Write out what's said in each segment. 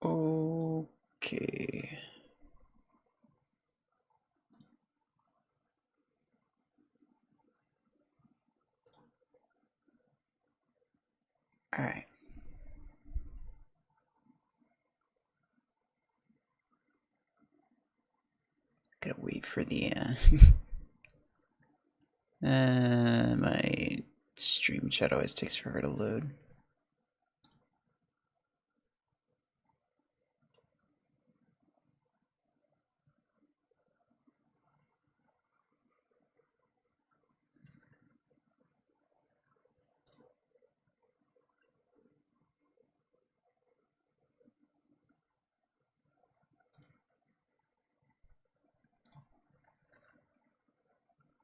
Okay. All right. Gotta wait for the my stream chat always takes forever to load.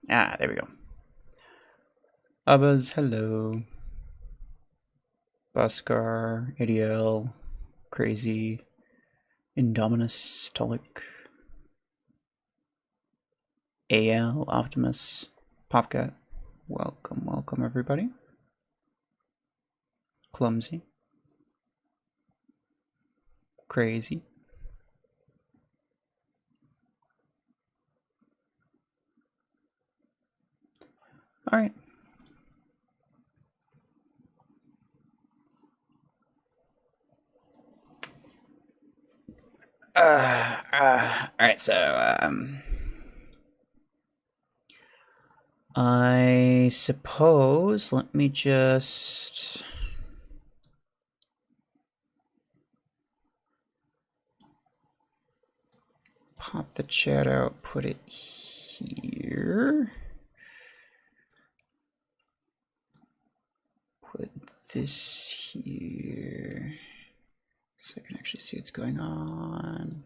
Ah, there we go. Abbas, hello. Bhaskar, ADL, Crazy, Indominus, Tolik, AL, Optimus, Popcat. Welcome, welcome everybody. Clumsy. Crazy. Alright. Alright, so, I suppose, let me just pop the chat out, put it here. Put this here so I can actually see what's going on.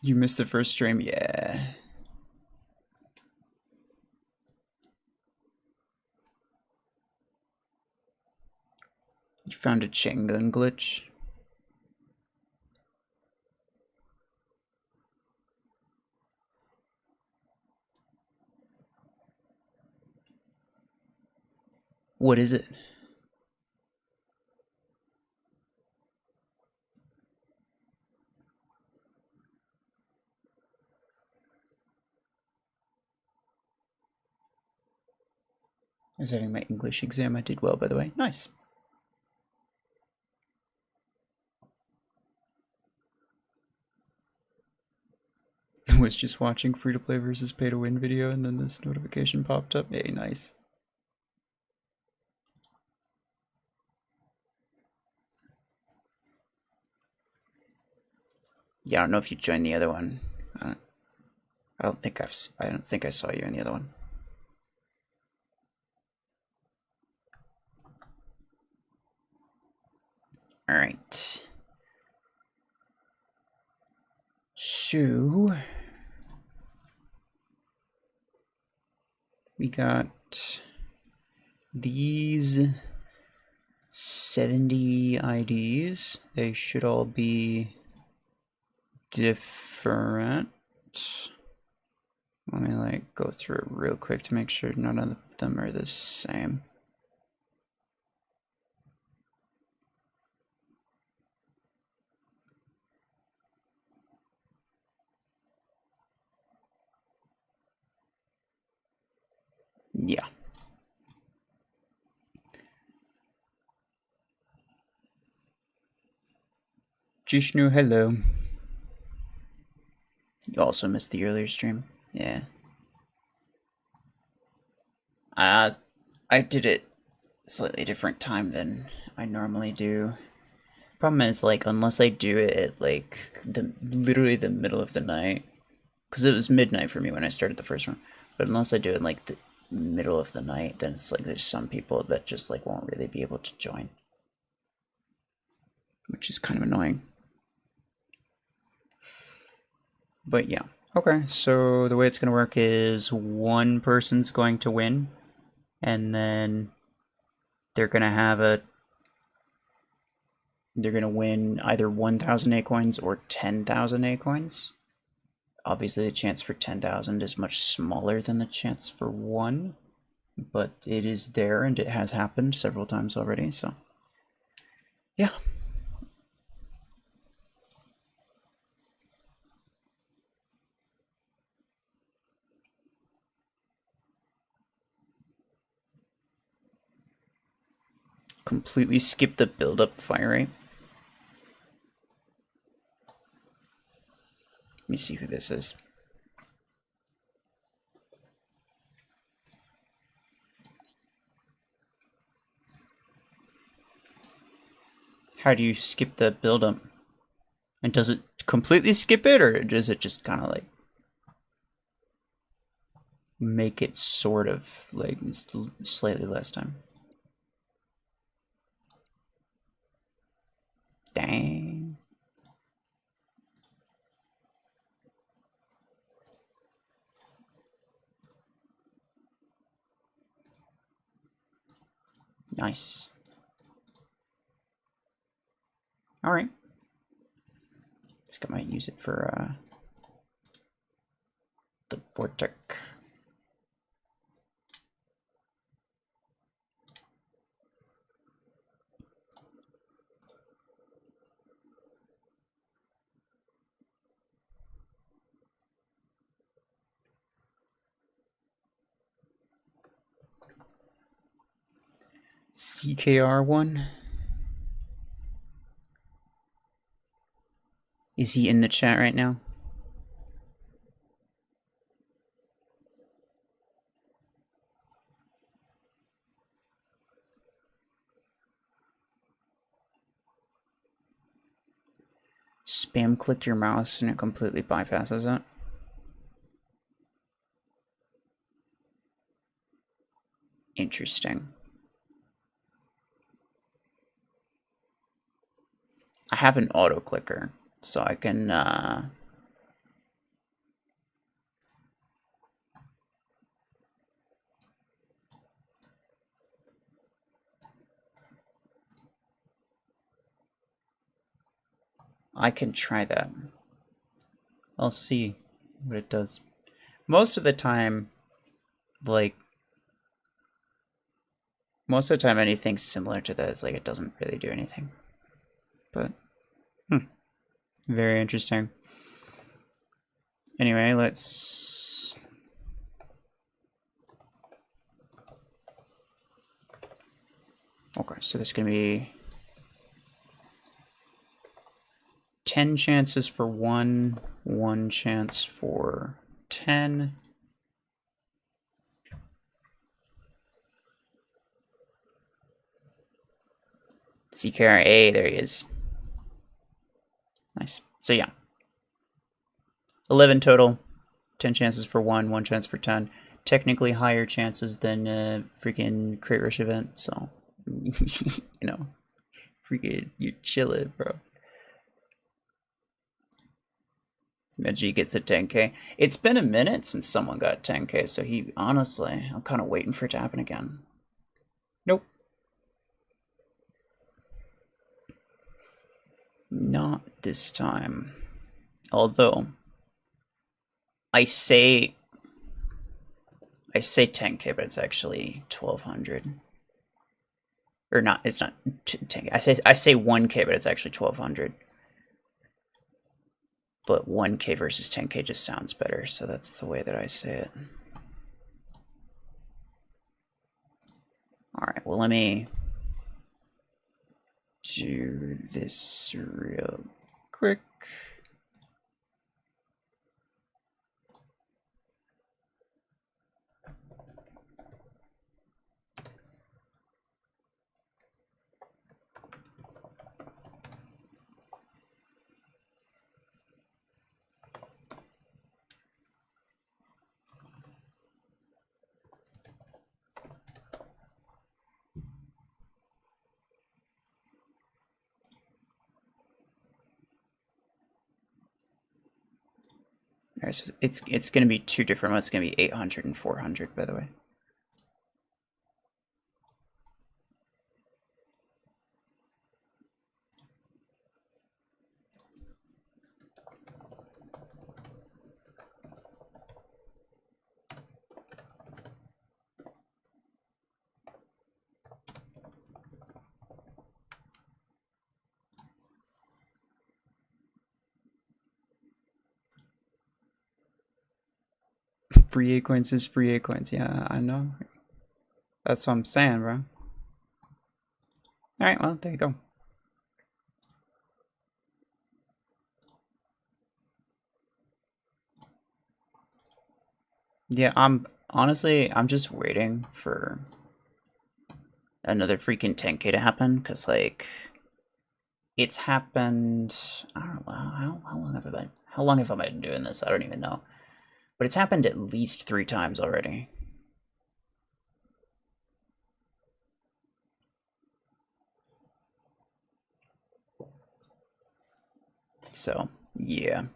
You missed the first stream? Yeah. You found a Chengun glitch? What is it? I was having my English exam. I did well, by the way. Nice. I was just watching free-to-play versus pay-to-win video, and then this notification popped up. Hey, nice. Yeah, I don't know if you joined the other one. I don't think I saw you in the other one. All right. So we got these 70 IDs. They should all be different. Let me go through it real quick to make sure none of them are the same. Yeah. Jishnu, hello. You also missed the earlier stream? Yeah. I did it slightly different time than I normally do. Problem is, unless I do it at, literally the middle of the night, because it was midnight for me when I started the first one, but unless I do it, the middle of the night, then it's, there's some people that just, won't really be able to join. Which is kind of annoying. But yeah. Okay, so the way it's going to work is one person's going to win, and then they're going to win either 1,000 Acoins or 10,000 Acoins. Obviously, the chance for 10,000 is much smaller than the chance for 1, but it is there and it has happened several times already, so yeah. completely skip the build-up fire rate. Let me see who this is. How do you skip the build-up? And does it completely skip it, or does it just kind of like make it sort of like slightly less time? Dang. Nice. All right. I think I might use it for the Vortec. CKR1. Is he in the chat right now? Spam click your mouse and it completely bypasses it. Interesting. I have an auto clicker, so I can try that. I'll see what it does. Most of the time, anything similar to this, like, it doesn't really do anything. But, very interesting. Anyway, let's... Okay, so there's gonna be 10 chances for 1, 1 chance for 10. CKRA, there he is. Nice. So yeah. 11 total. 10 chances for 1, 1 chance for 10. Technically higher chances than freaking Crate Rush event, so you know. Freaking you chillin', bro. Imagine he gets a 10k. It's been a minute since someone got 10k, so he honestly, I'm kind of waiting for it to happen again. Nope. Not this time. Although I say 10k, but it's actually 1200. Or not, it's not 10k. I say 1k, but it's actually 1200. But 1k versus 10k just sounds better, so that's the way that I say it. Alright, well, let me do this real quick. Alright, so it's going to be two different ones. It's going to be 800 and 400, by the way. Free Acorns is free Acorns. Yeah, I know. That's what I'm saying, bro. Alright, well, there you go. Yeah, I'm just waiting for another freaking 10K to happen, because, like, it's happened, I don't know, how long have I been doing this? I don't even know. But it's happened at least 3 times already. So, yeah.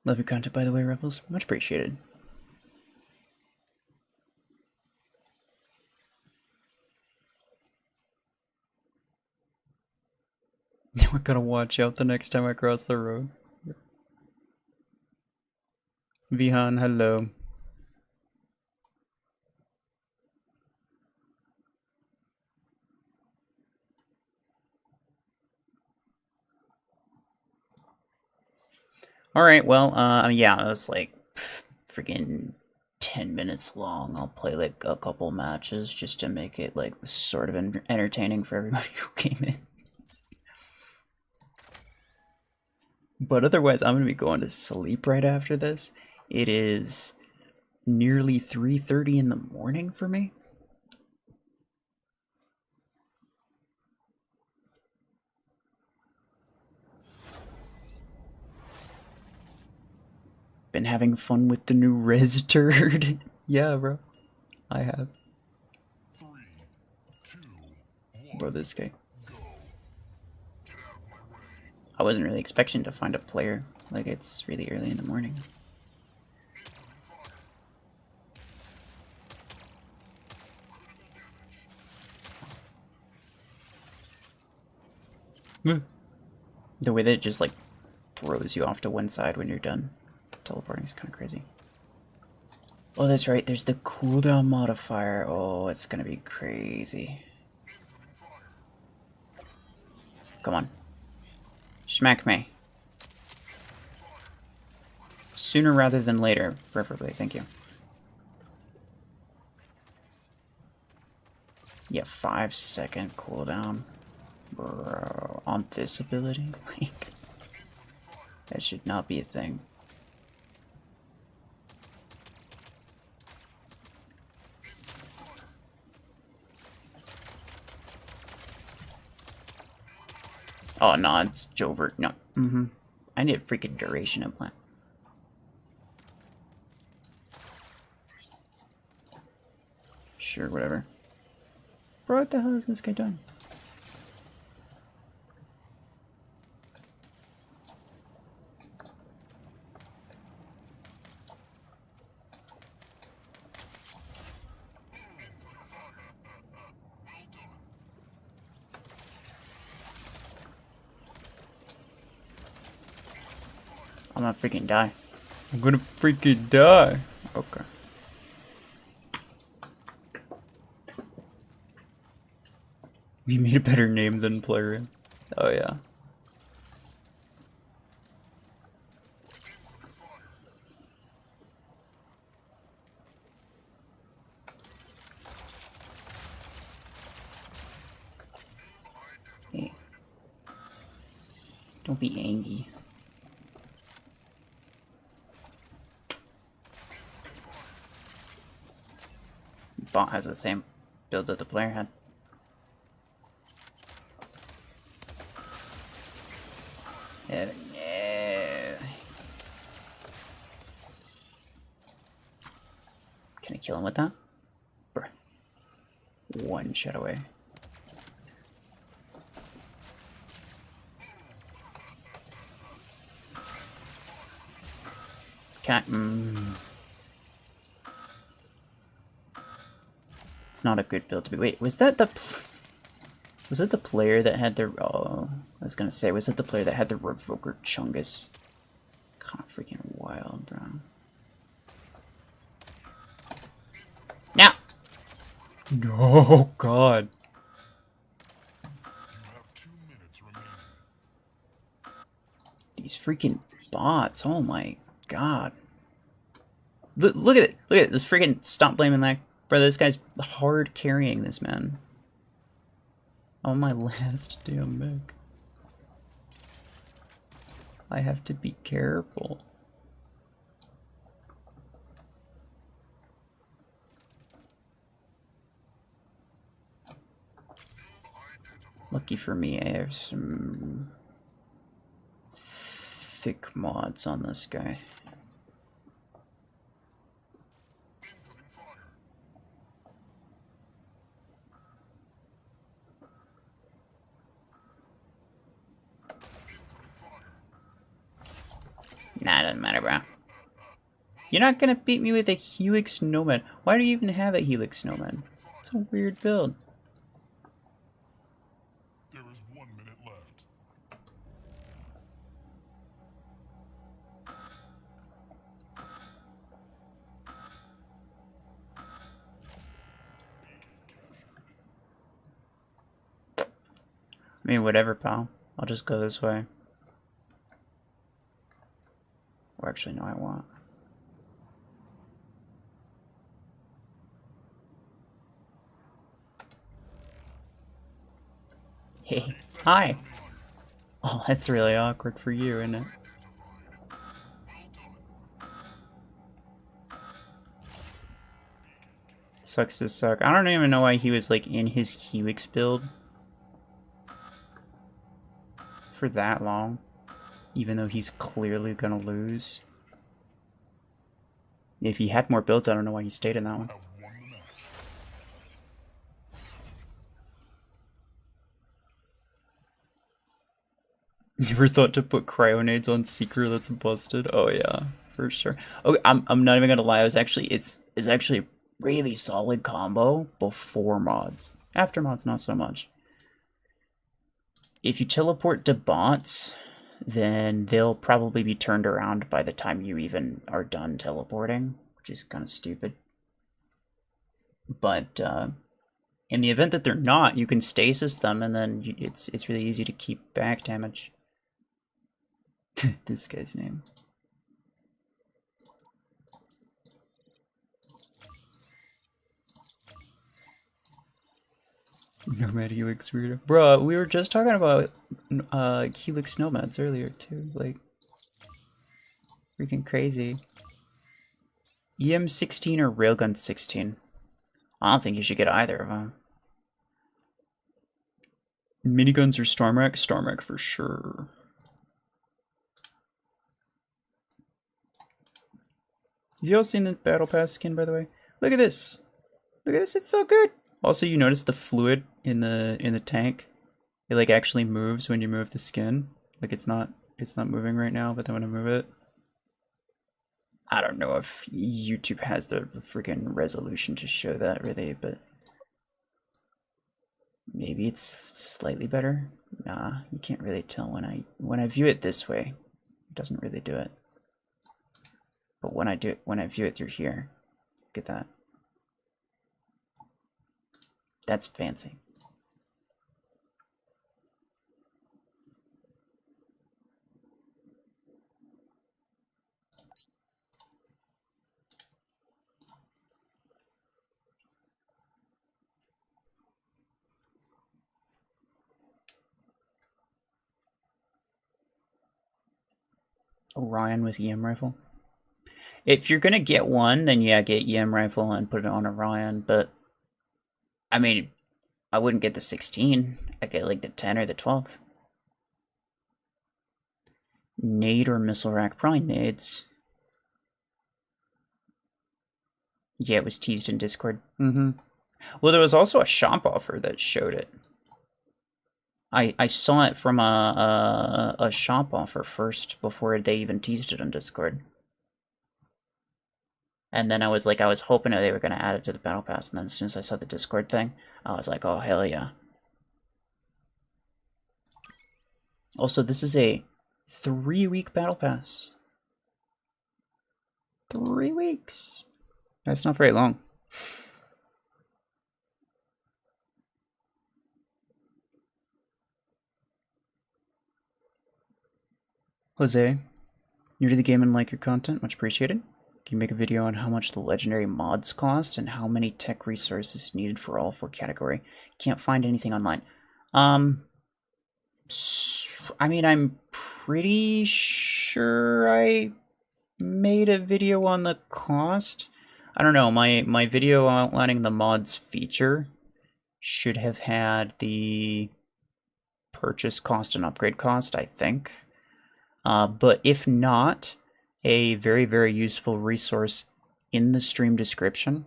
Love your content, by the way, RuFFles. Much appreciated. We're gonna watch out the next time I cross the road. Vihan, hello. Alright, well, yeah, it was like freaking 10 minutes long. I'll play like a couple matches just to make it like sort of entertaining for everybody who came in. But otherwise, I'm gonna be going to sleep right after this. It is nearly 3:30 in the morning for me. Been having fun with the new res turd. Yeah, bro. I have. Bro, this guy. I wasn't really expecting to find a player. Like, it's really early in the morning. The way that it just, like, throws you off to one side when you're done teleporting is kind of crazy. Oh, that's right. There's the cooldown modifier. Oh, it's gonna be crazy. Come on. Smack me. Sooner rather than later, preferably. Thank you. Yeah, 5-second cooldown. Bro, on this ability? Like, that should not be a thing. Oh, no, it's Jovert. No. I need a freaking duration implant. Sure, whatever. Bro, what the hell is this guy doing? I'm gonna freaking die. I'm gonna freaking die. Okay. We made a better name than Plarium. Oh, yeah. Hey. Don't be angry. Bot has the same build that the player had. Yeah. Can I kill him with that? Bruh. One shot away. Can't. It's not a good build to be. Wait, was that the? Was it the player that had the? Oh, I was gonna say, was it the player that had the Revoker Chungus? Kind of freaking wild, bro. Now. No, God. These freaking bots. Oh my God. Look at it. Look at it. This freaking stop blaming that. Brother, this guy's hard carrying this, man. On my last damn mech. I have to be careful. Lucky for me, I have some thick mods on this guy. Nah, it doesn't matter, bro. You're not gonna beat me with a Helix Nomad. Why do you even have a Helix Nomad? It's a weird build. There is 1 minute left. I mean, whatever, pal. I'll just go this way. Or actually, no, I won't. Hey, hi. Oh, that's really awkward for you, isn't it? Sucks to suck. I don't even know why he was like in his Helix build for that long, even though he's clearly gonna lose. If he had more builds, I don't know why he stayed in that one. Never thought to put cryonades on Seeker that's busted. Oh yeah, for sure. Okay, I'm not even gonna lie. It's actually a really solid combo before mods. After mods, not so much. If you teleport to bots, then they'll probably be turned around by the time you even are done teleporting, which is kind of stupid. But in the event that they're not, you can stasis them, and then it's really easy to keep back damage. This guy's name. Nomad Helix weirdo. Bruh, we were just talking about Helix Nomads earlier too. Like, freaking crazy. EM16 or Railgun 16? I don't think you should get either of them. Miniguns or Stormwreck? Stormwreck for sure. You all seen the Battle Pass skin, by the way? Look at this. Look at this, it's so good. Also, you notice the fluid in the tank? It like actually moves when you move the skin. Like it's not moving right now, but then when I move it. I don't know if YouTube has the freaking resolution to show that really, but maybe it's slightly better. Nah, you can't really tell when I view it this way. It doesn't really do it. But when I view it through here, look at that. That's fancy. Orion with EM rifle. If you're gonna get one, then yeah, get EM rifle and put it on Orion. But I mean, I wouldn't get the 16. I'd get like the 10 or the 12. Nade or missile rack? Probably nades. Yeah, it was teased in Discord. Well, there was also a shop offer that showed it. I saw it from a shop offer first before they even teased it on Discord. And then I was hoping that they were going to add it to the Battle Pass, and then as soon as I saw the Discord thing, I was like, oh, hell yeah. Also, this is a 3-week Battle Pass. 3 weeks. That's not very long. Jose, new to the game and like your content, much appreciated. Can you make a video on how much the legendary mods cost and how many tech resources needed for all 4 category? Can't find anything online. I mean, I'm pretty sure I made a video on the cost. I don't know, my video outlining the mods feature should have had the purchase cost and upgrade cost, I think. But if not, a very, very useful resource in the stream description,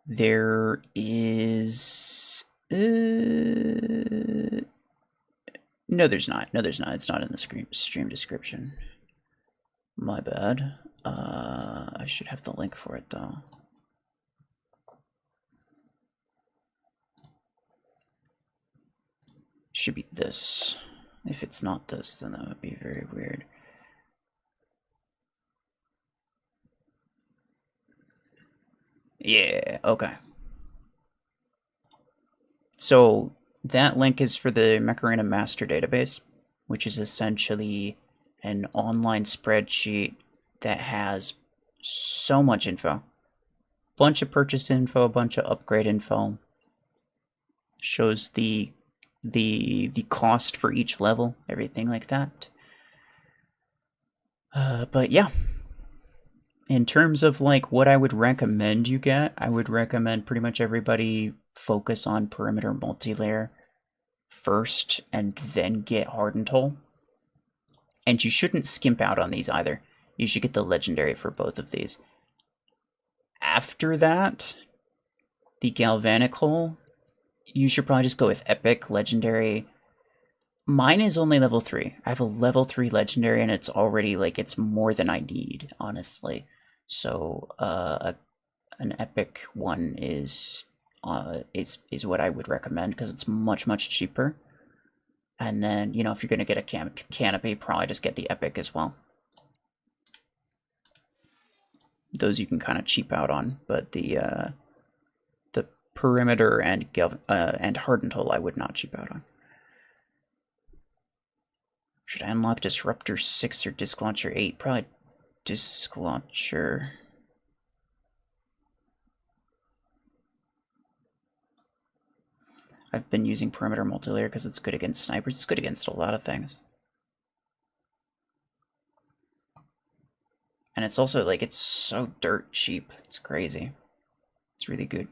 there is... no, there's not. No, there's not. It's not in the stream description. My bad. I should have the link for it, though. Should be this. If it's not this, then that would be very weird. Yeah, okay. So that link is for the Macarena Master Database, which is essentially an online spreadsheet that has so much info. Bunch of purchase info, a bunch of upgrade info. Shows the cost for each level, everything like that. But yeah. In terms of like what I would recommend you get, I would recommend pretty much everybody focus on perimeter multilayer first and then get hardened hull. And you shouldn't skimp out on these either. You should get the legendary for both of these. After that, the galvanic hull, you should probably just go with epic, legendary. Mine is only level 3. I have a level 3 legendary and it's already like it's more than I need, honestly. So an epic one is what I would recommend because it's much cheaper. And then, you know, if you're gonna get a canopy, probably just get the epic as well. Those you can kind of cheap out on, but the perimeter and hardened hull I would not cheap out on. Should I unlock Disruptor 6 or Disc Launcher 8? Probably Disc Launcher. I've been using perimeter multilayer because it's good against snipers. It's good against a lot of things. And it's also like, it's so dirt cheap. It's crazy. It's really good.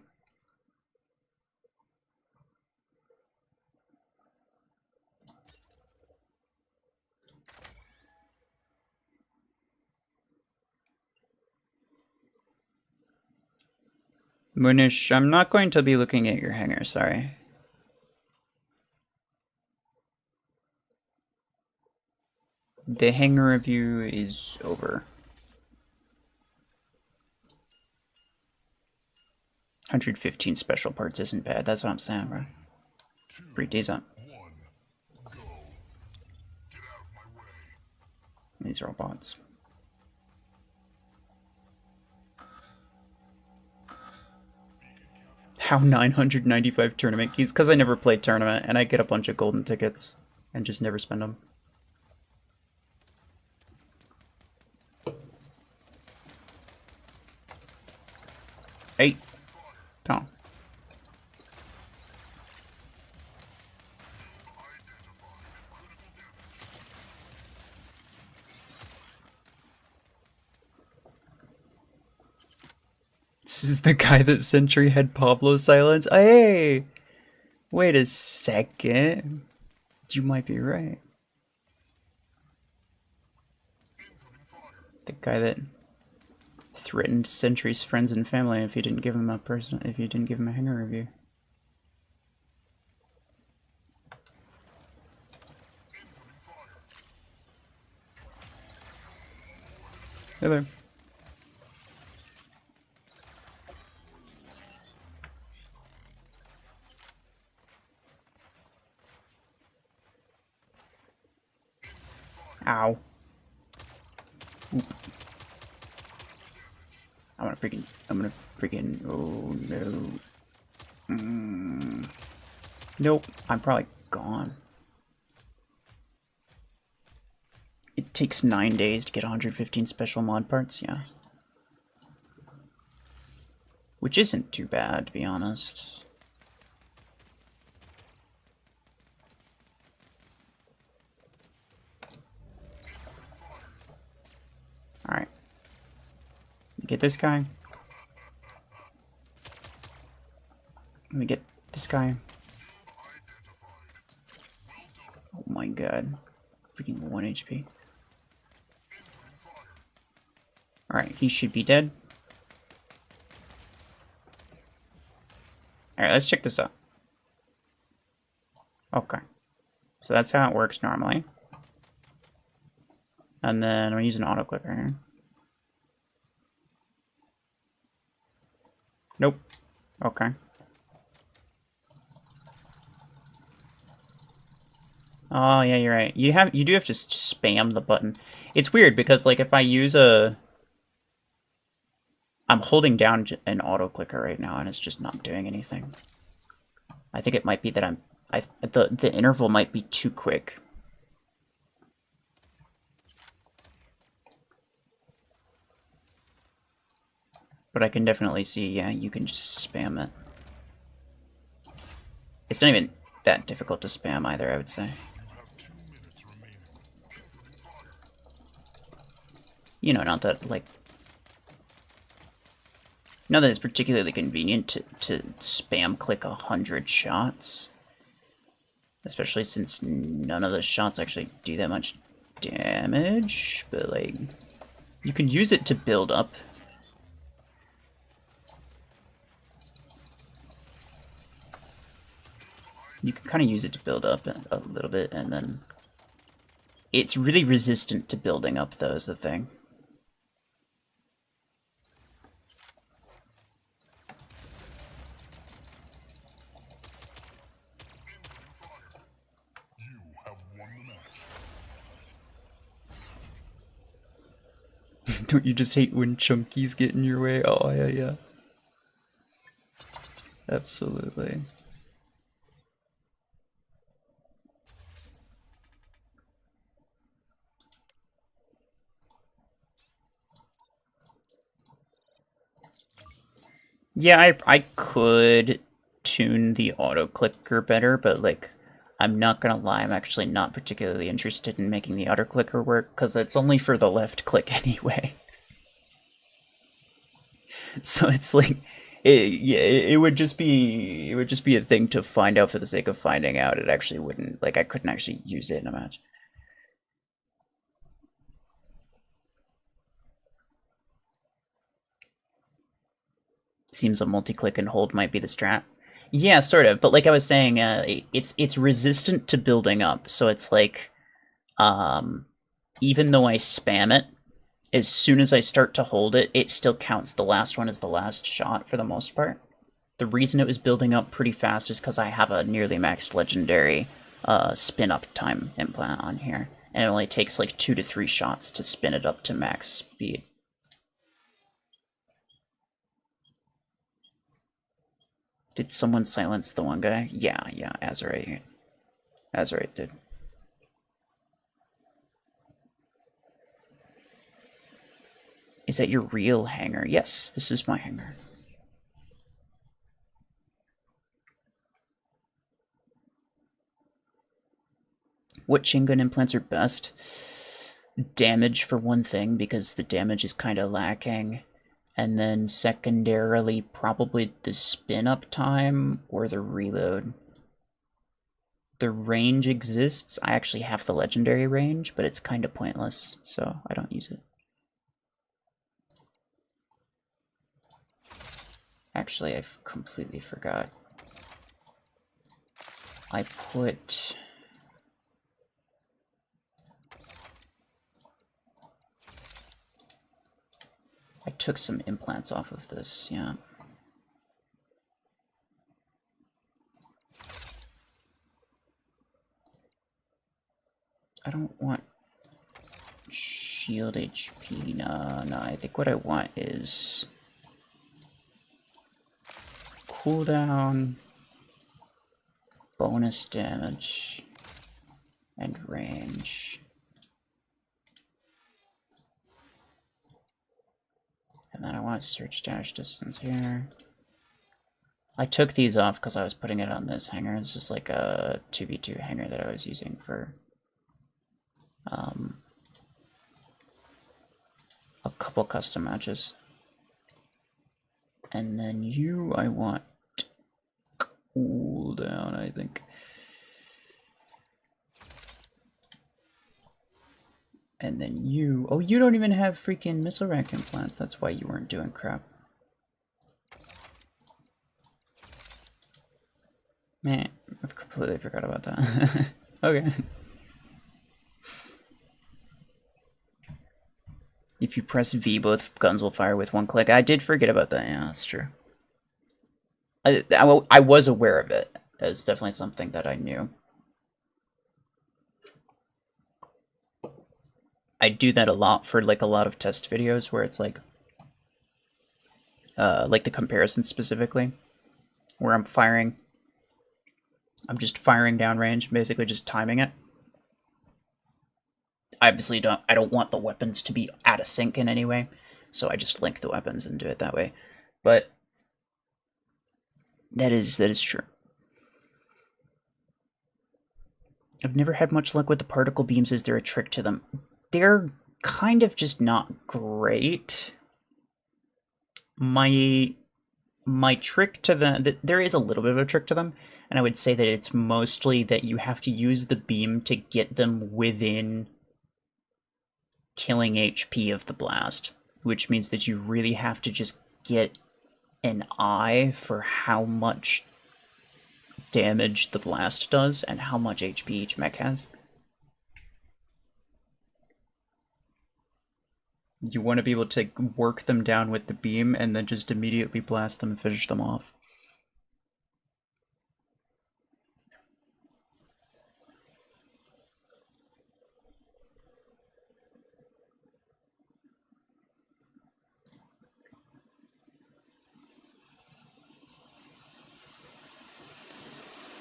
Munish, I'm not going to be looking at your hangar, sorry. The hangar review is over. 115 special parts isn't bad, that's what I'm saying, bro. Pretty decent. These are all bots. How 995 tournament keys? Because I never played tournament and I get a bunch of golden tickets and just never spend them. Hey, Tom. This is the guy that Sentry had Pablo silence. Hey! Wait a second. You might be right. The guy that threatened Sentry's friends and family if he didn't give him a hangar review. Hey there. Ow. Oop. I'm gonna freaking, oh no. Nope, I'm probably gone. takes 9 days to get 115 special mod parts, yeah. Which isn't too bad, to be honest. Alright. Get this guy. Let me get this guy. Oh my god. Freaking 1 HP. Alright, he should be dead. Alright, let's check this out. Okay. So that's how it works normally. And then I'm using auto clicker here. Nope. Okay. Oh yeah, you're right. You do have to spam the button. It's weird because like if I use I'm holding down an auto clicker right now and it's just not doing anything. I think it might be that the interval might be too quick. But I can definitely see, yeah, you can just spam it. It's not even that difficult to spam either, I would say. You know, not that, like... Not that it's particularly convenient to spam click 100 shots. Especially since none of the shots actually do that much damage. But, like, you can use it to build up. You can kind of use it to build up a little bit, and then... It's really resistant to building up, though, is the thing. Don't you just hate when chunkies get in your way? Oh, yeah, yeah. Absolutely. Yeah, I could tune the auto clicker better, but like, I'm not gonna lie, I'm actually not particularly interested in making the auto clicker work because it's only for the left click anyway. So it's like, it would just be a thing to find out for the sake of finding out. It actually wouldn't, like, I couldn't actually use it in a match. Seems a multi-click and hold might be the strat. Yeah, sort of. But like I was saying, it's resistant to building up. So it's like, even though I spam it, as soon as I start to hold it, it still counts the last one as the last shot for the most part. The reason it was building up pretty fast is because I have a nearly maxed legendary spin up time implant on here. And it only takes like 2 to 3 shots to spin it up to max speed. Did someone silence the one guy? Yeah, Azurite. Azurite did. Is that your real hangar? Yes, this is my hangar. What chain gun implants are best? Damage for one thing, because the damage is kind of lacking. And then secondarily, probably the spin-up time or the reload. The range exists. I actually have the legendary range, but it's kind of pointless, so I don't use it. Actually, I completely forgot. I took some implants off of this, yeah. I don't want shield HP, no, I think what I want is cooldown, bonus damage, and range. And then I want search dash distance here. I took these off because I was putting it on this hanger. This is like a 2v2 hanger that I was using for a couple custom matches. And then you, I want cool down, I think. And then you, oh, you don't even have freaking missile rack implants. That's why you weren't doing crap. Man, I completely forgot about that. Okay. If you press V, both guns will fire with one click. I did forget about that. Yeah, that's true. I was aware of it. It's definitely something that I knew. I do that a lot for like a lot of test videos where it's like the comparison specifically, where I'm just firing downrange, basically just timing it. I obviously I don't want the weapons to be out of sync in any way, so I just link the weapons and do it that way. But that is true. I've never had much luck with the particle beams. Is there a trick to them? They're kind of just not great. My trick to them, there is a little bit of a trick to them, and I would say that it's mostly that you have to use the beam to get them within killing HP of the blast, which means that you really have to just get an eye for how much damage the blast does and how much HP each mech has. You want to be able to work them down with the beam and then just immediately blast them and finish them off.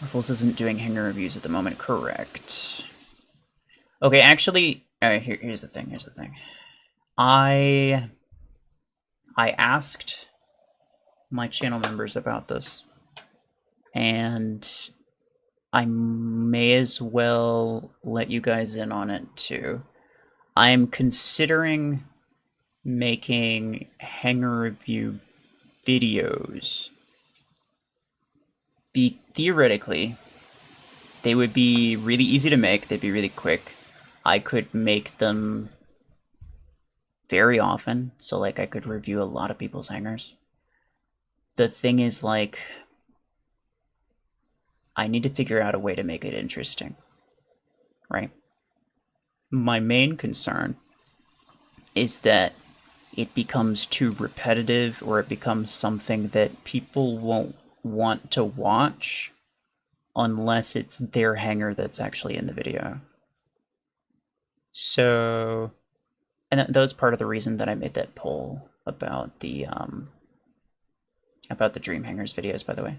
RuFFles isn't doing hanger reviews at the moment, correct. Okay, actually, here's the thing, I asked my channel members about this, and I may as well let you guys in on it too. I am considering making hanger review videos. Theoretically, they would be really easy to make, they'd be really quick. I could make them very often, so like I could review a lot of people's hangers. The thing is, like, I need to figure out a way to make it interesting, right? My main concern is that it becomes too repetitive, or it becomes something that people won't want to watch unless it's their hanger that's actually in the video. So, and that was part of the reason that I made that poll about the Dream Hangers videos, by the way,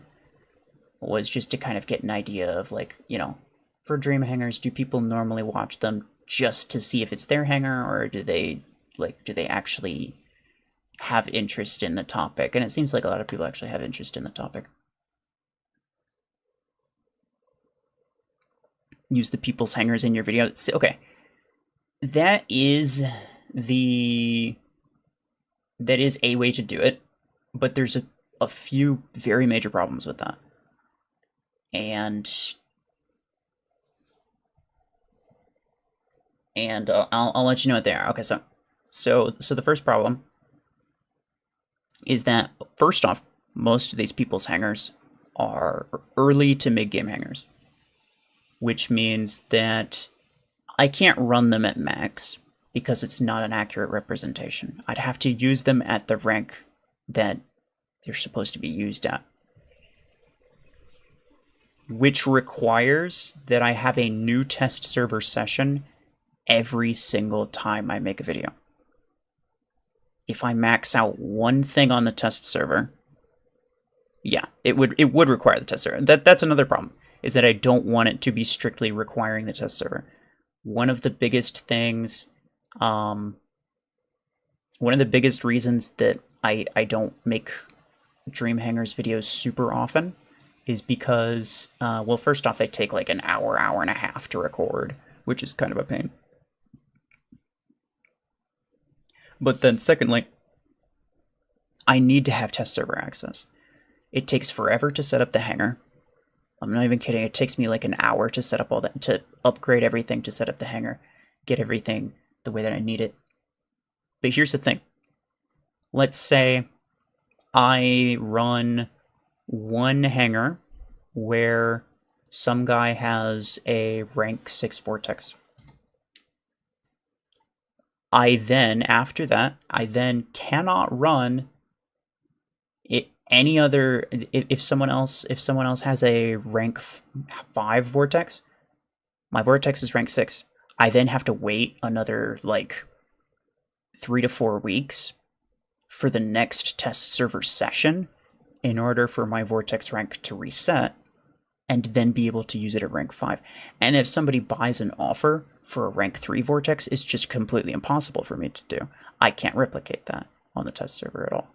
was just to kind of get an idea of, like, you know, for Dream Hangers, do people normally watch them just to see if it's their hanger, or do they actually have interest in the topic? And it seems like a lot of people actually have interest in the topic. Use the people's hangers in your video. Okay, that is a way to do it, but there's a few very major problems with that. And I'll let you know what they are. Okay, so the first problem is that, first off, most of these people's hangers are early to mid-game hangers, which means that I can't run them at max because it's not an accurate representation. I'd have to use them at the rank that they're supposed to be used at, which requires that I have a new test server session every single time I make a video. If I max out one thing on the test server, yeah, it would require the test server. That's another problem, is that I don't want it to be strictly requiring the test server. One of the biggest things, one of the biggest reasons that I don't make dream hangers videos super often is because, well, first off, they take like an hour, hour and a half to record, which is kind of a pain. But then, secondly, I need to have test server access. It takes forever to set up the hanger. I'm not even kidding. It takes me like an hour to set up all that, to upgrade everything, to set up the hanger, get everything the way that I need it. But here's the thing. Let's say I run one hanger where some guy has a rank 6 vortex. After that, I then cannot run any other. If someone else has a rank 5 vortex, my vortex is rank 6. I then have to wait another like 3 to 4 weeks for the next test server session in order for my vortex rank to reset and then be able to use it at rank 5. And if somebody buys an offer for a rank 3 vortex, it's just completely impossible for me to do. I can't replicate that on the test server at all.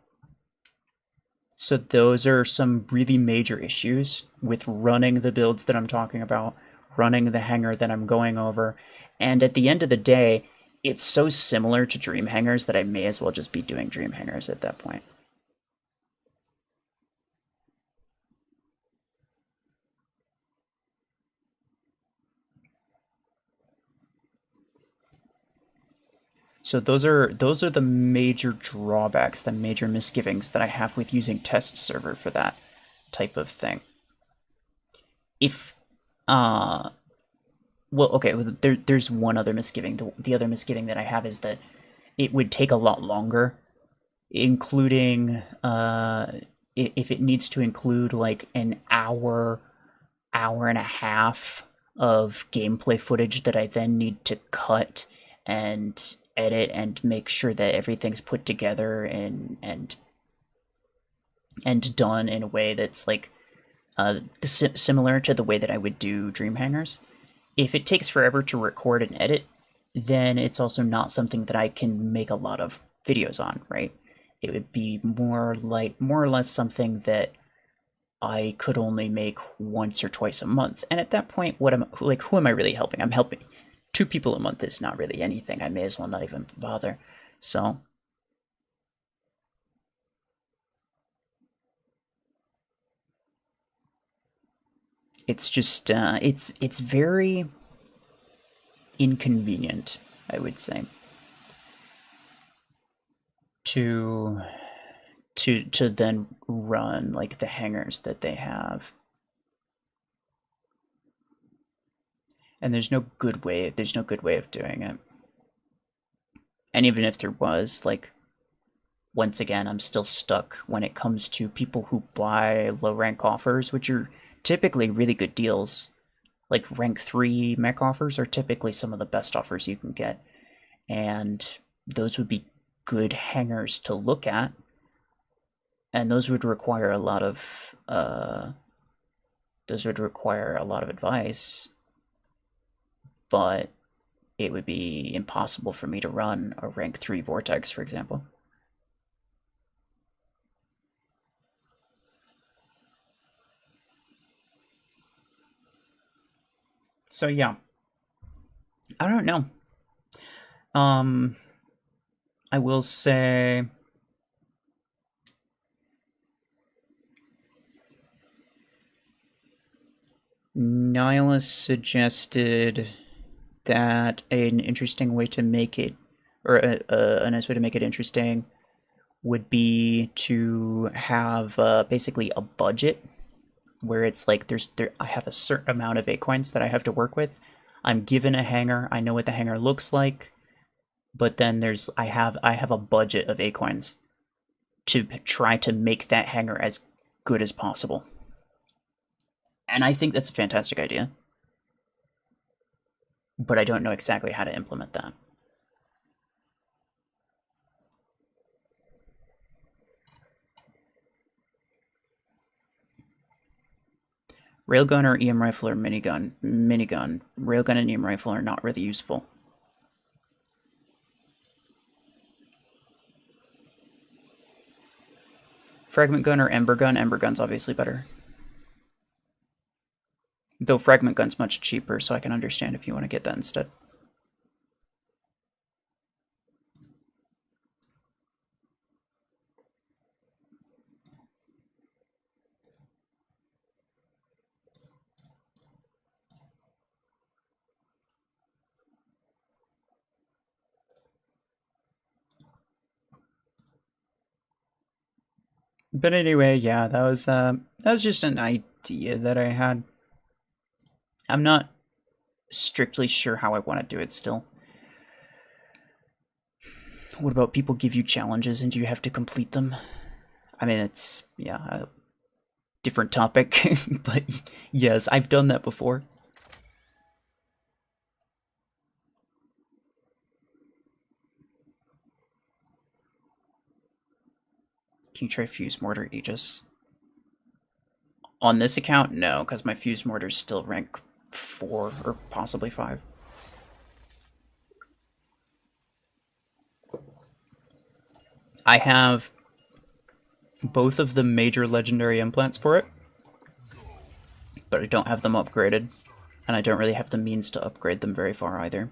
So those are some really major issues with running the builds that I'm talking about, running the hanger that I'm going over. And at the end of the day, it's so similar to dream hangers that I may as well just be doing dream hangers at that point. So those are the major drawbacks, the major misgivings that I have with using test server for that type of thing. If well, okay, there's one other misgiving. The other misgiving that I have is that it would take a lot longer, including if it needs to include like an hour, hour and a half of gameplay footage that I then need to cut and edit and make sure that everything's put together and done in a way that's like similar to the way that I would do dream hangers. If it takes forever to record and edit, then it's also not something that I can make a lot of videos on, right? It would be more or less something that I could only make once or twice a month. And at that point, who am I really helping? I'm helping 2 people a month is not really anything. I may as well not even bother. So it's just it's very inconvenient, I would say, to to then run like the hangers that they have. And there's no good way of doing it. And even if there was, like, once again, I'm still stuck when it comes to people who buy low rank offers, which are typically really good deals. Like rank 3 mech offers are typically some of the best offers you can get. And those would be good hangers to look at. And those would require a lot of advice, but it would be impossible for me to run a rank 3 vortex, for example. So yeah, I don't know. I will say Nihilus suggested that an interesting way to make it, or a nice way to make it interesting, would be to have basically a budget where it's like I have a certain amount of Acoins that I have to work with. I'm given a hanger. I know what the hanger looks like, but then I have a budget of Acoins to try to make that hanger as good as possible. And I think that's a fantastic idea, but I don't know exactly how to implement that. Railgun or EM rifle or minigun? Minigun. Railgun and EM rifle are not really useful. Fragment gun or ember gun? Ember gun's obviously better. Though fragment gun's much cheaper, so I can understand if you want to get that instead. But anyway, yeah, that was just an idea that I had. I'm not strictly sure how I want to do it still. What about people give you challenges and you have to complete them? I mean, it's, yeah, a different topic, but yes, I've done that before. Can you try Fuse Mortar Aegis? On this account, no, because my Fuse Mortars still rank 4 or possibly 5. I have both of the major legendary implants for it, but I don't have them upgraded, and I don't really have the means to upgrade them very far either.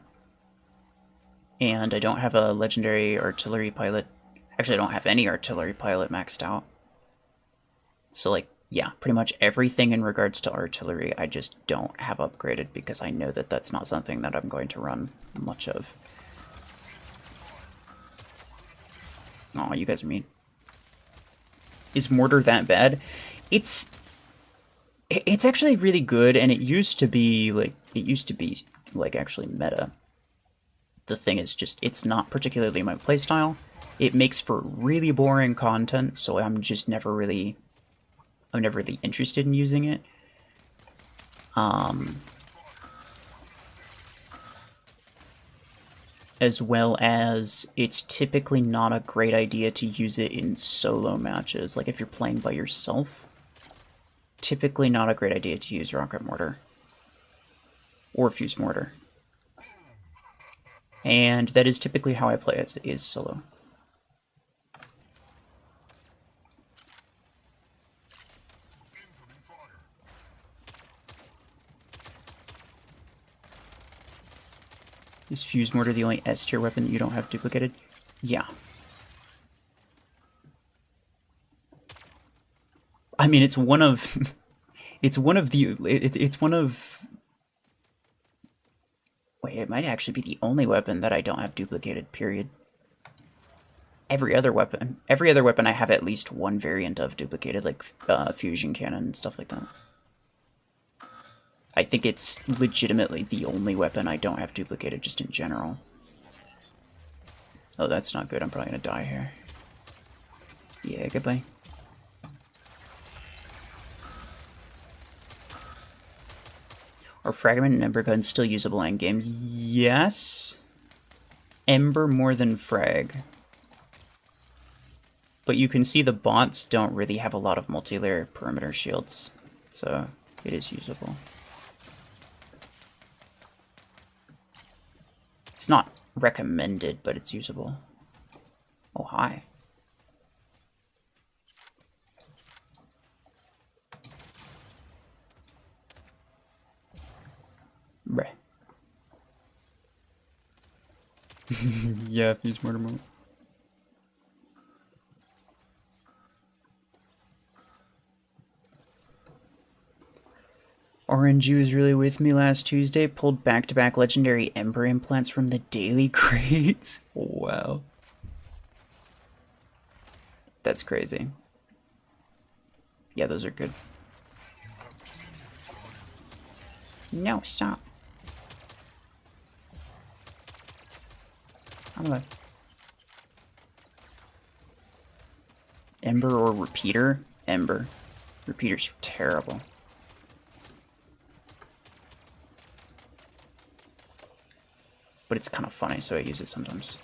And I don't have a legendary artillery pilot. Actually, I don't have any artillery pilot maxed out. So, like, yeah, pretty much everything in regards to artillery I just don't have upgraded because I know that that's not something that I'm going to run much of. Oh, you guys are mean. Is Mortar that bad? It's actually really good, and it used to be like actually meta. The thing is just it's not particularly my playstyle. It makes for really boring content, so I'm never really interested in using it. As well as it's typically not a great idea to use it in solo matches. Like if you're playing by yourself, typically not a great idea to use Rocket Mortar or Fuse Mortar. And that is typically how I play it, is solo. Is Fuse Mortar the only S tier weapon that you don't have duplicated? Yeah. I mean, it's one of it's one of the it's one of wait, it might actually be the only weapon that I don't have duplicated, period. Every other weapon I have at least one variant of duplicated, like fusion cannon and stuff like that. I think it's legitimately the only weapon I don't have duplicated, just in general. Oh, that's not good. I'm probably gonna die here. Yeah, goodbye. Are Fragment and Ember guns still usable endgame? Yes. Ember more than Frag. But you can see the bots don't really have a lot of multi-layer perimeter shields, so it is usable. It's not recommended, but it's usable. Oh, hi. Bruh. Yeah, Fuse Mortar mode. RNG was really with me last Tuesday, pulled back-to-back legendary Ember implants from the daily crates. Wow. That's crazy. Yeah, those are good. No, stop. I'm alive. Ember or Repeater? Ember. Repeater's terrible. But it's kind of funny, so I use it sometimes.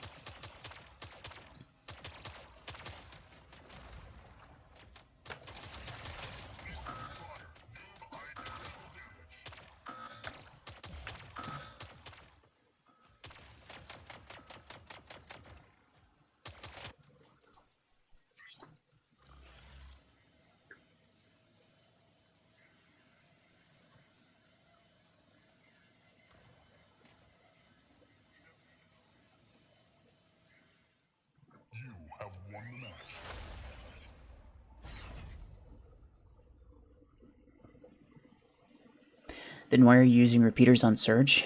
Then why are you using repeaters on Surge?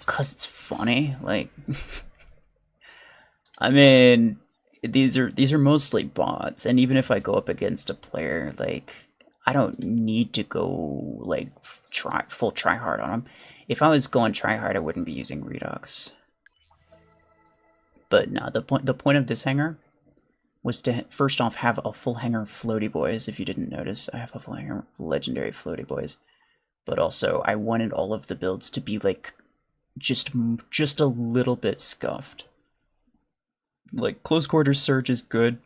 Cause it's funny. Like, I mean, these are mostly bots, and even if I go up against a player, like, I don't need to go like full try hard on them. If I was going try hard, I wouldn't be using Redux. But no, the point of this hanger was to first off have a full hanger of floaty boys. If you didn't notice, I have a full hanger of legendary floaty boys. But also, I wanted all of the builds to be like just a little bit scuffed. Like close quarters surge is good,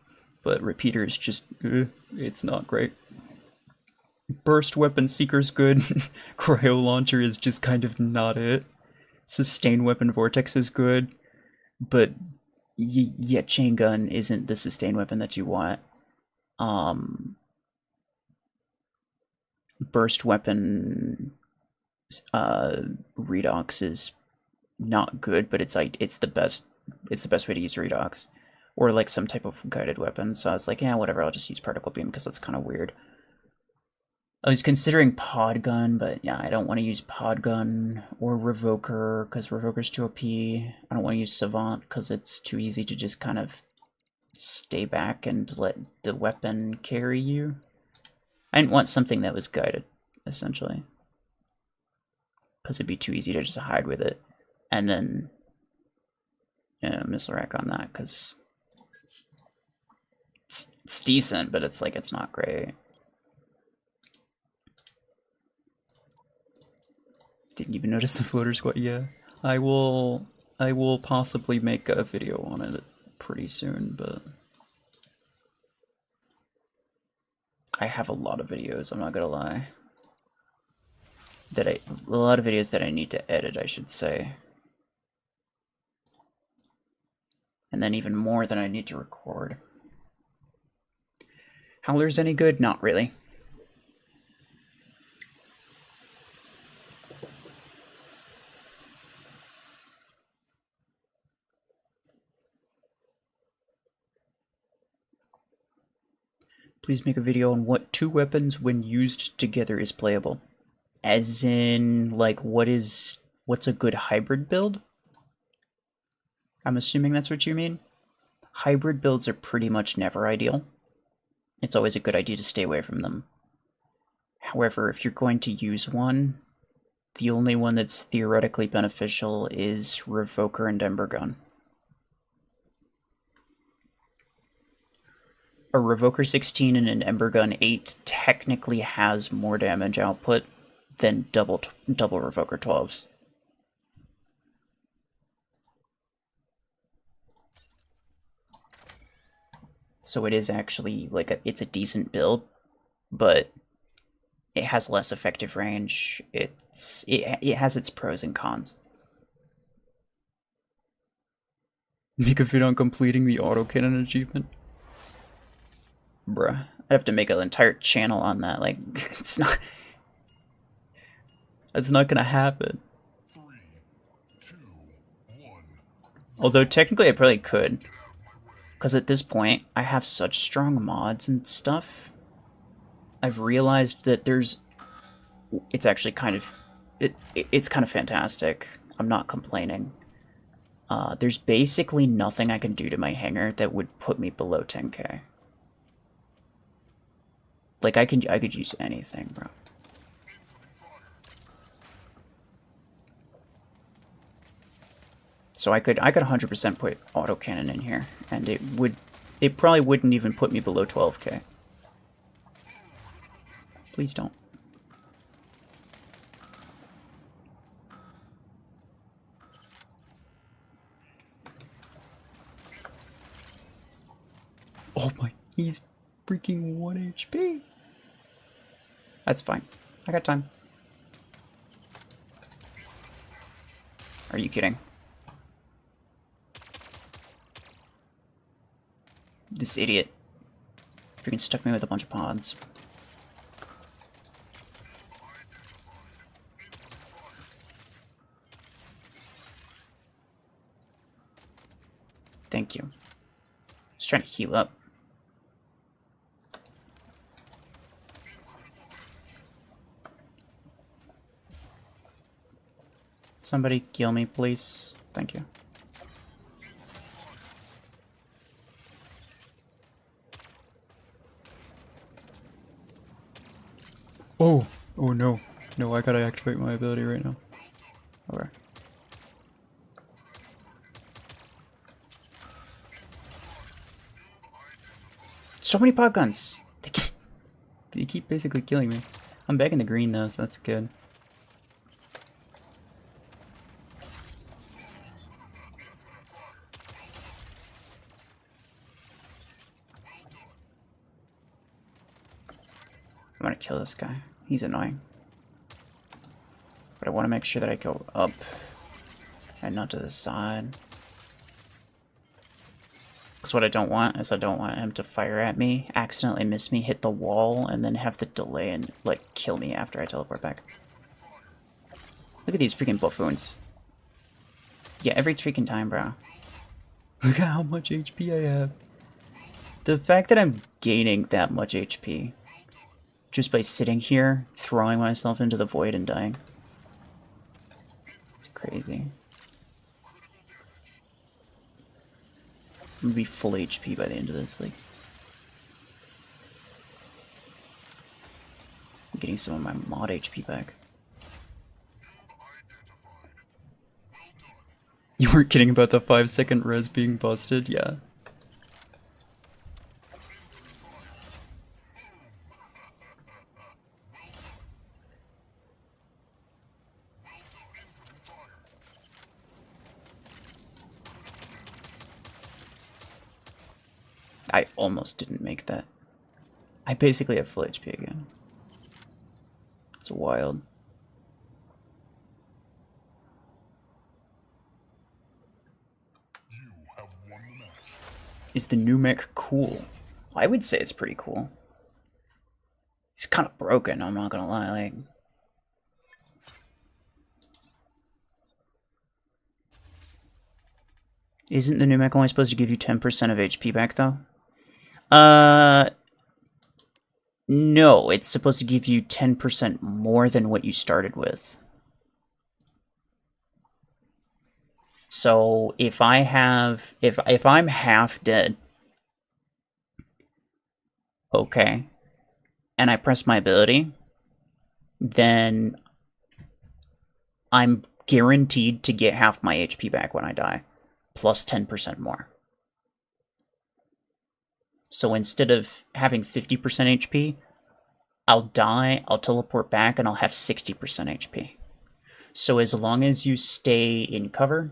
but repeater is just it's not great. Burst weapon seeker's good. Cryo launcher is just kind of not it. Sustain weapon vortex is good, but yeah, chain gun isn't the sustain weapon that you want. Burst weapon redox is not good, but it's like it's the best way to use redox, or like some type of guided weapon. So I was like, yeah, whatever, I'll just use particle beam because that's kind of weird. I was considering pod gun, but yeah, I don't want to use pod gun or revoker because revoker's too OP. I don't want to use savant because it's too easy to just kind of stay back and let the weapon carry you. I didn't want something that was guided, essentially, because it'd be too easy to just hide with it. And then, yeah, missile rack on that, because it's decent, but it's like, it's not great. Didn't even notice the floater squad. Yeah, I will possibly make a video on it pretty soon, but I have a lot of videos, I'm not gonna lie. A lot of videos that I need to edit, I should say. And then even more than I need to record. Howler's any good? Not really. Please make a video on what two weapons when used together is playable. As in, like, what's a good hybrid build? I'm assuming that's what you mean. Hybrid builds are pretty much never ideal. It's always a good idea to stay away from them. However, if you're going to use one, the only one that's theoretically beneficial is Revoker and Ember Gun. A Revoker 16 and an Ember Gun 8 technically has more damage output than double Revoker 12s. So it is actually like it's a decent build, but it has less effective range. It has its pros and cons. Make a video on completing the autocannon achievement. Bruh, I'd have to make an entire channel on that. Like, it's not gonna happen. 3, 2, 1. Although technically I probably could, because at this point I have such strong mods and stuff. I've realized that it's actually kind of it's kind of fantastic. I'm not complaining. There's basically nothing I can do to my hanger that would put me below 10k. Like I could use anything, bro. So I could 100% put autocannon in here, and it probably wouldn't even put me below 12k. Please don't. Oh my, he's freaking 1 HP. That's fine. I got time. Are you kidding? This idiot freaking stuck me with a bunch of pods. Thank you. Just trying to heal up. Somebody kill me, please. Thank you. Oh! Oh no. No, I gotta activate my ability right now. Okay. So many pod guns! They keep basically killing me. I'm back in the green though, so that's good. I'm gonna kill this guy. He's annoying. But I want to make sure that I go up and not to the side. Because what I don't want is I don't want him to fire at me, accidentally miss me, hit the wall, and then have the delay and, like, kill me after I teleport back. Look at these freaking buffoons. Yeah, every freaking time, bro. Look at how much HP I have. The fact that I'm gaining that much HP just by sitting here, throwing myself into the void and dying. It's crazy. I'm gonna be full HP by the end of this, like. I'm getting some of my mod HP back. You weren't kidding about the 5-second res being busted? Yeah. I almost didn't make that. I basically have full HP again. It's wild. You have won the match. Is the new mech cool? I would say it's pretty cool. It's kind of broken, I'm not gonna lie. Like, isn't the new mech only supposed to give you 10% of HP back, though? No, it's supposed to give you 10% more than what you started with. So if I have, if I'm half dead, okay, and I press my ability, then I'm guaranteed to get half my HP back when I die, plus 10% more. So instead of having 50% HP, I'll die, I'll teleport back, and I'll have 60% HP. So as long as you stay in cover,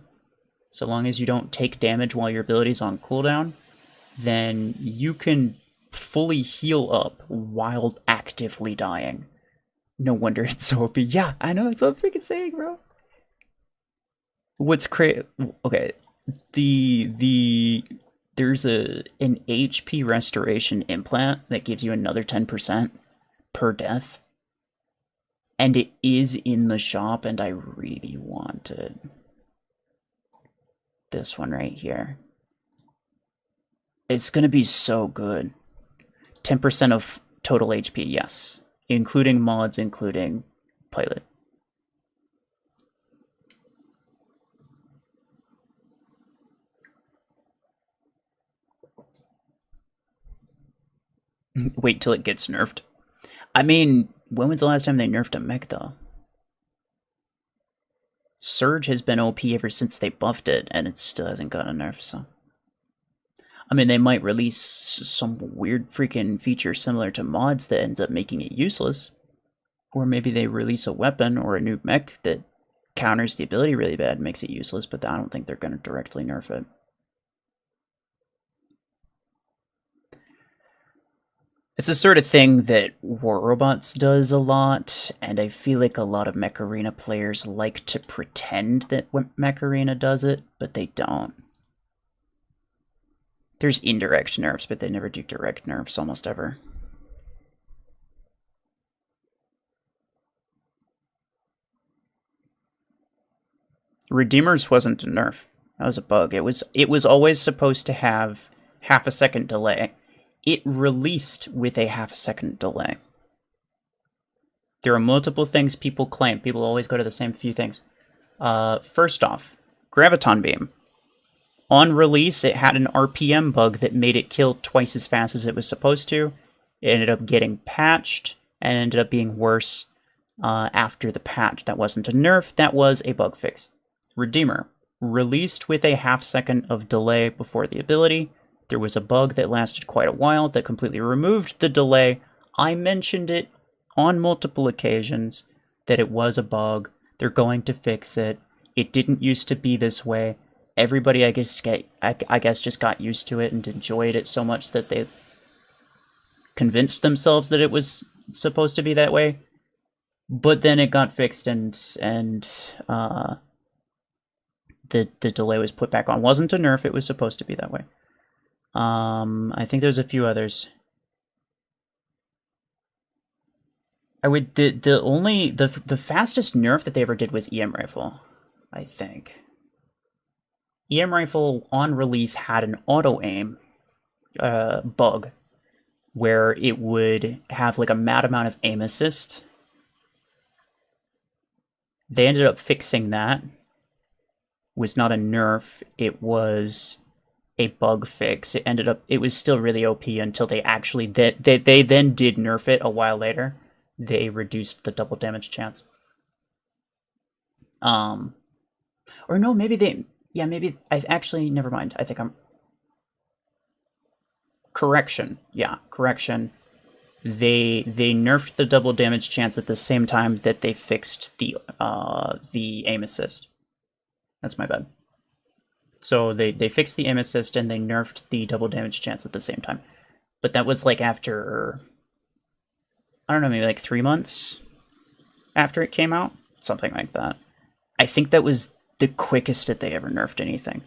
so long as you don't take damage while your ability's on cooldown, then you can fully heal up while actively dying. No wonder it's so OP. Yeah, I know, that's what I'm freaking saying, bro. What's crazy? Okay, there's an HP restoration implant that gives you another 10% per death, and it is in the shop, and I really want it. This one right here. It's gonna be so good. 10% of total HP, yes, including mods, including pilot. Wait till it gets nerfed. I mean, when was the last time they nerfed a mech, though? Surge has been OP ever since they buffed it, and it still hasn't gotten a nerf, so. I mean, they might release some weird freaking feature similar to mods that ends up making it useless. Or maybe they release a weapon or a new mech that counters the ability really bad and makes it useless, but I don't think they're going to directly nerf it. It's the sort of thing that War Robots does a lot, and I feel like a lot of Mech Arena players like to pretend that Mech Arena does it, but they don't. There's indirect nerfs, but they never do direct nerfs almost ever. Redeemers wasn't a nerf. That was a bug. It was always supposed to have half a second delay. It released with a half a second delay. There are multiple things people claim. People always go to the same few things. First off, Graviton Beam. On release, it had an RPM bug that made it kill twice as fast as it was supposed to. It ended up getting patched and ended up being worse after the patch. That wasn't a nerf, that was a bug fix. Redeemer. Released with a half second of delay before the ability. There was a bug that lasted quite a while that completely removed the delay. I mentioned it on multiple occasions that it was a bug. They're going to fix it. It didn't used to be this way. Everybody, I guess, just got used to it and enjoyed it so much that they convinced themselves that it was supposed to be that way. But then it got fixed, and the delay was put back on. Wasn't a nerf; it was supposed to be that way. I think there's a few others. The fastest nerf that they ever did was EM rifle, I think. EM rifle on release had an auto aim bug where it would have like a mad amount of aim assist. They ended up fixing that. It was not a nerf, it was a bug fix. It was still really OP until they actually they then did nerf it a while later. They reduced the double damage chance. Or no, maybe I actually never mind. I think I'm correction. Yeah, correction. They nerfed the double damage chance at the same time that they fixed the aim assist. That's my bad. So they fixed the aim assist and they nerfed the double damage chance at the same time. But that was like after, I don't know, maybe like 3 months after it came out, something like that. I think that was the quickest that they ever nerfed anything.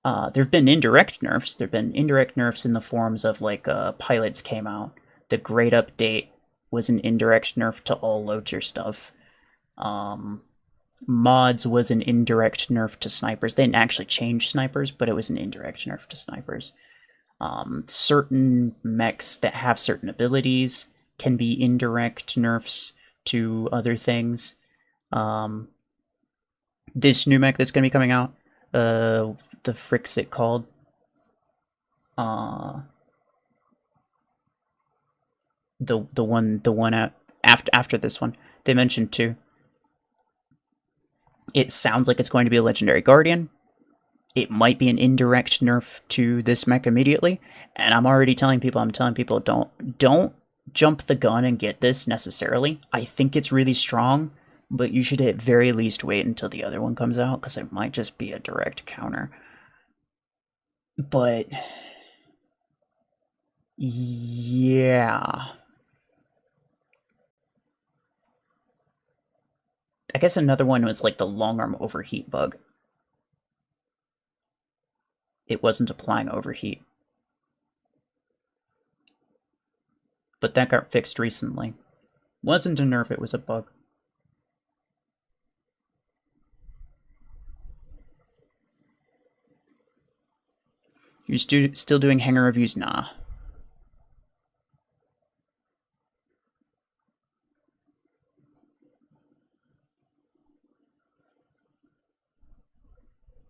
There have been indirect nerfs. There have been indirect nerfs in the forms of like pilots came out. The Great Update was an indirect nerf to all low tier stuff. Mods was an indirect nerf to snipers. They didn't actually change snipers, but it was an indirect nerf to snipers. Certain mechs that have certain abilities can be indirect nerfs to other things. This new mech that's going to be coming out, the frick's it called? The one after this one, they mentioned too. It sounds like it's going to be a legendary guardian. It might be an indirect nerf to this mech immediately, and I'm telling people don't jump the gun and get this necessarily. I think it's really strong, but you should at very least wait until the other one comes out, because it might just be a direct counter. But yeah, I guess another one was like the long arm overheat bug. It wasn't applying overheat, but that got fixed recently. Wasn't a nerf, it was a bug. You still doing hanger reviews? Nah.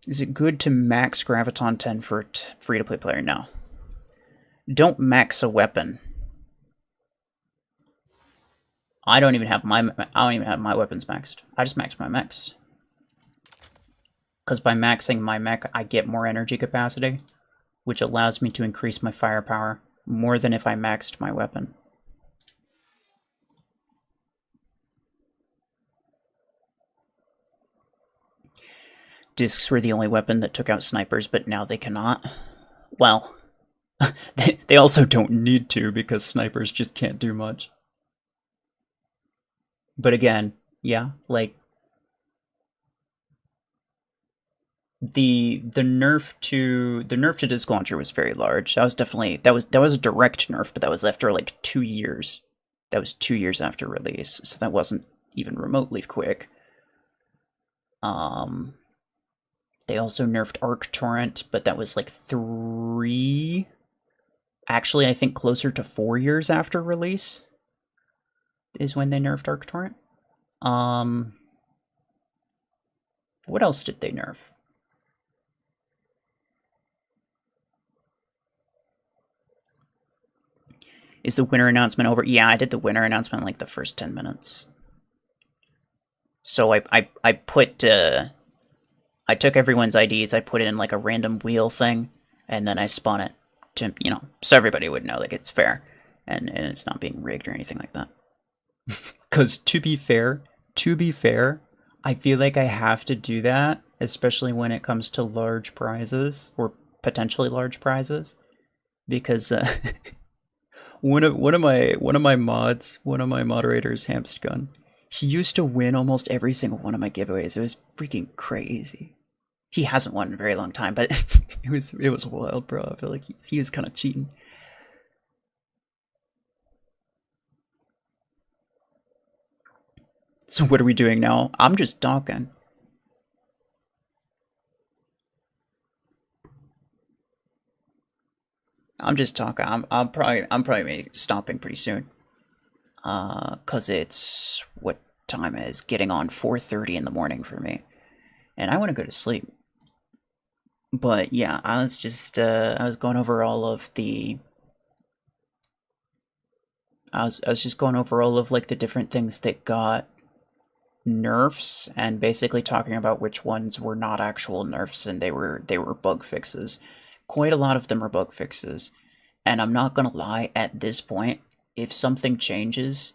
Is it good to max Graviton 10 for a free-to-play player? No. Don't max a weapon. I don't even have my weapons maxed. I just maxed my mechs. Because by maxing my mech, I get more energy capacity, which allows me to increase my firepower more than if I maxed my weapon. Discs were the only weapon that took out snipers, but now they cannot. Well, they also don't need to, because snipers just can't do much. But again, yeah, like the nerf to disc launcher was very large. That was a direct nerf, but that was after like 2 years. That was 2 years after release, so that wasn't even remotely quick. They also nerfed Arc Torrent, but that was like 3... Actually, I think closer to 4 years after release is when they nerfed Arc Torrent. What else did they nerf? Is the winner announcement over? Yeah, I did the winner announcement in like the first 10 minutes. So I put I took everyone's IDs, I put it in like a random wheel thing, and then I spun it to, so everybody would know like it's fair and it's not being rigged or anything like that. Cuz to be fair, I feel like I have to do that, especially when it comes to large prizes or potentially large prizes, because one of my moderators, Hamstgun, he used to win almost every single one of my giveaways. It was freaking crazy. He hasn't won in a very long time, but it was wild, bro. I feel like he was kind of cheating. So what are we doing now? I'm just talking. I'm just talking. I'm probably stopping pretty soon. Cause it's what time is getting on 4:30 in the morning for me, and I want to go to sleep. But yeah, I was going over all of the I was just going over all of like the different things that got nerfs and basically talking about which ones were not actual nerfs and they were bug fixes. Quite a lot of them are bug fixes. And I'm not gonna lie, at this point, if something changes,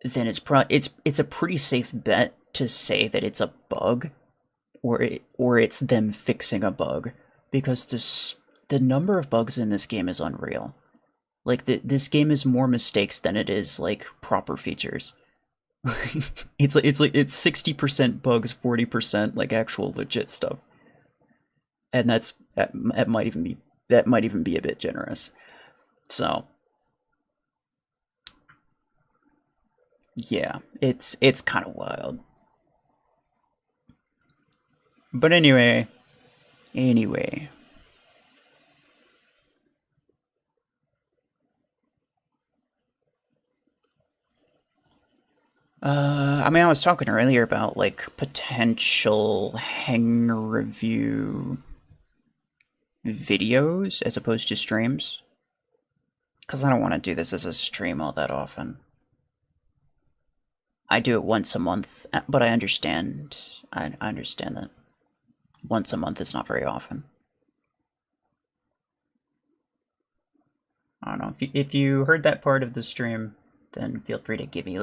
then it's a pretty safe bet to say that it's a bug or it's them fixing a bug because the number of bugs in this game is unreal. Like this game is more mistakes than it is like proper features. It's 60% bugs, 40% like actual legit stuff, and that might even be a bit generous. So yeah, it's kind of wild. But anyway, I mean, I was talking earlier about like potential hang review videos as opposed to streams, because I don't want to do this as a stream all that often. I do it once a month, but I understand. I understand that once a month is not very often. I don't know if you heard that part of the stream, then feel free to give me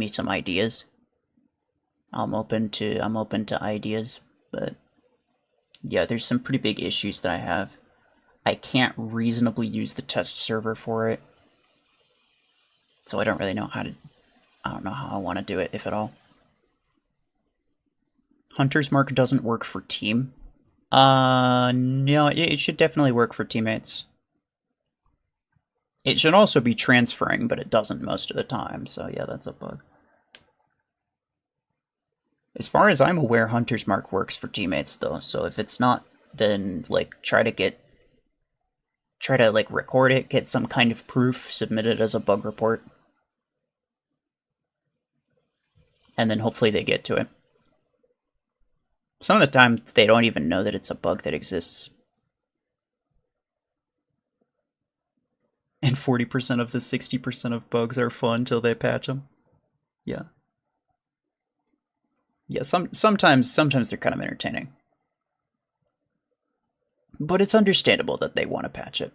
some ideas. I'm open to ideas, but yeah, there's some pretty big issues that I have. I can't reasonably use the test server for it, so I don't really know how to. I don't know how I want to do it, if at all. Hunter's Mark doesn't work for team. No, it should definitely work for teammates. It should also be transferring, but it doesn't most of the time, so yeah, that's a bug. As far as I'm aware, Hunter's Mark works for teammates, though, so if it's not, then, like, try to, like, record it, get some kind of proof, submit it as a bug report, and then hopefully they get to it. Some of the time, they don't even know that it's a bug that exists. And 40% of the 60% of bugs are fun till they patch them. Yeah. Yeah, sometimes they're kind of entertaining. But it's understandable that they want to patch it.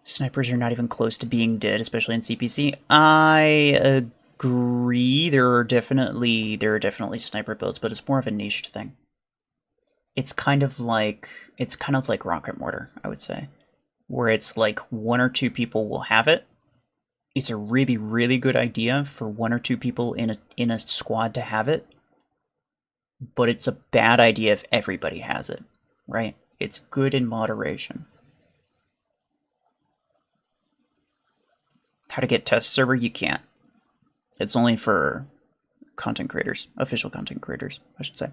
Snipers are not even close to being dead, especially in CPC. I agree. There are definitely sniper builds, but it's more of a niche thing. It's kind of like rocket mortar, I would say, where it's like one or two people will have it. It's a really really good idea for one or two people in a squad to have it, but it's a bad idea if everybody has it, right? It's good in moderation. How to get test server? You can't. It's only for content creators, official content creators, I should say.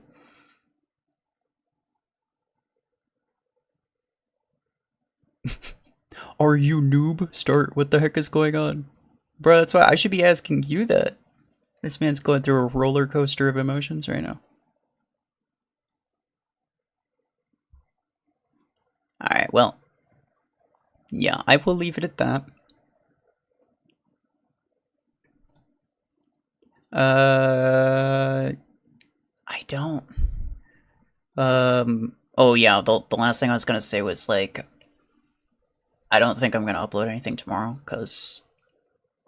Are you noob? Start. What the heck is going on? Bro, that's why I should be asking you that. This man's going through a roller coaster of emotions right now. Alright, well. Yeah, I will leave it at that. I don't. Oh yeah, the last thing I was gonna say was like, I don't think I'm gonna upload anything tomorrow, because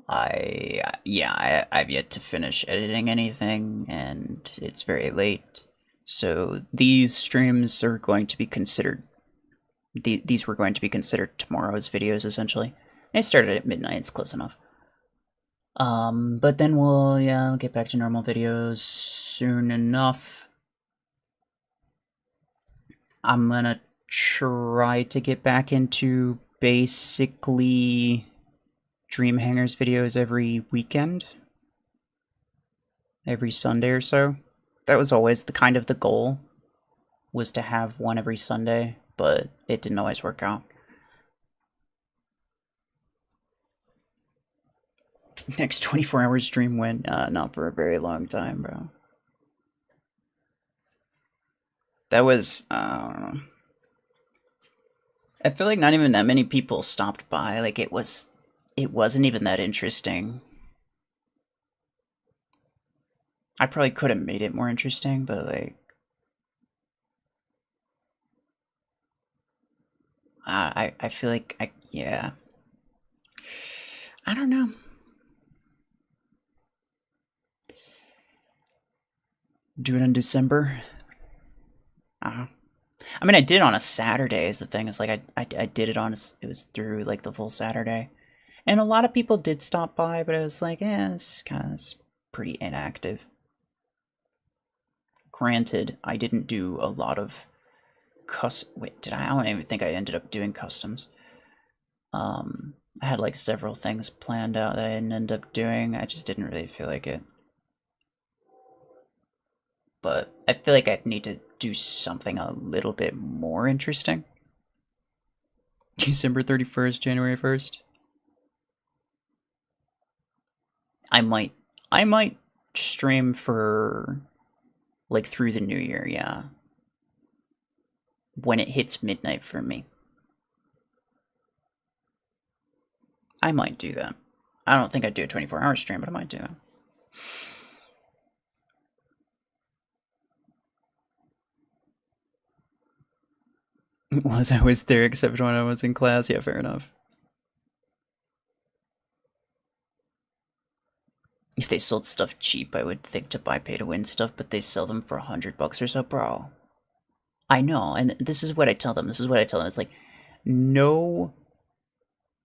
I've yet to finish editing anything, and it's very late. So these streams are going to be considered. These were going to be considered tomorrow's videos, essentially. I started at midnight. It's close enough. But then we'll get back to normal videos soon enough. I'm gonna try to get back into basically Dream Hangers videos every weekend, every Sunday or so. That was always the kind of the goal, was to have one every Sunday, but it didn't always work out. Next 24 hours stream went not for a very long time, bro. That was I feel like not even that many people stopped by. Like it wasn't even that interesting. I probably could have made it more interesting, but like I feel like I don't know. Do it in December. I mean, I did it on a Saturday. Is the thing? It's like I did it on it was through like the full Saturday, and a lot of people did stop by, but it was like, it's kind of pretty inactive. Granted, I didn't do a lot of wait, did I? I don't even think I ended up doing customs. I had like several things planned out that I didn't end up doing. I just didn't really feel like it. But I feel like I'd need to do something a little bit more interesting. December 31st, January 1st. I might stream for like through the new year, yeah. When it hits midnight for me. I might do that. I don't think I'd do a 24-hour stream, but I might do that. Was I was there except when I was in class? Yeah, fair enough. If they sold stuff cheap, I would think to buy pay to win stuff, but they sell them for $100 or so, bro. I know, and this is what I tell them. It's like, no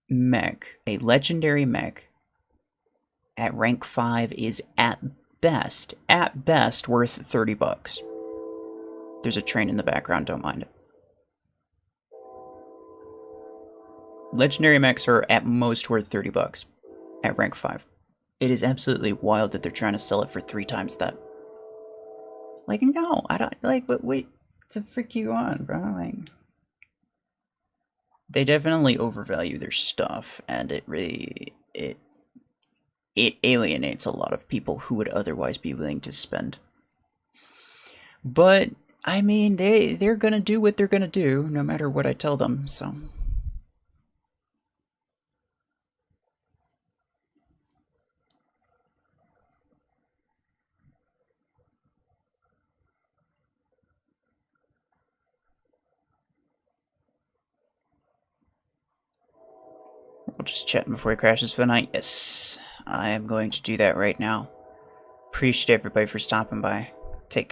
mech, a legendary mech at rank 5 is at best worth $30. There's a train in the background, don't mind it. Legendary mechs are at most worth $30 at rank 5. It is absolutely wild that they're trying to sell it for 3 times that. Like, no, I don't, like, wait, to freak you on, bro? Like, they definitely overvalue their stuff, and it really, it alienates a lot of people who would otherwise be willing to spend. But, I mean, they're gonna do what they're gonna do, no matter what I tell them, so. We'll just chat before he crashes for the night. Yes, I am going to do that right now. Appreciate everybody for stopping by. Take care.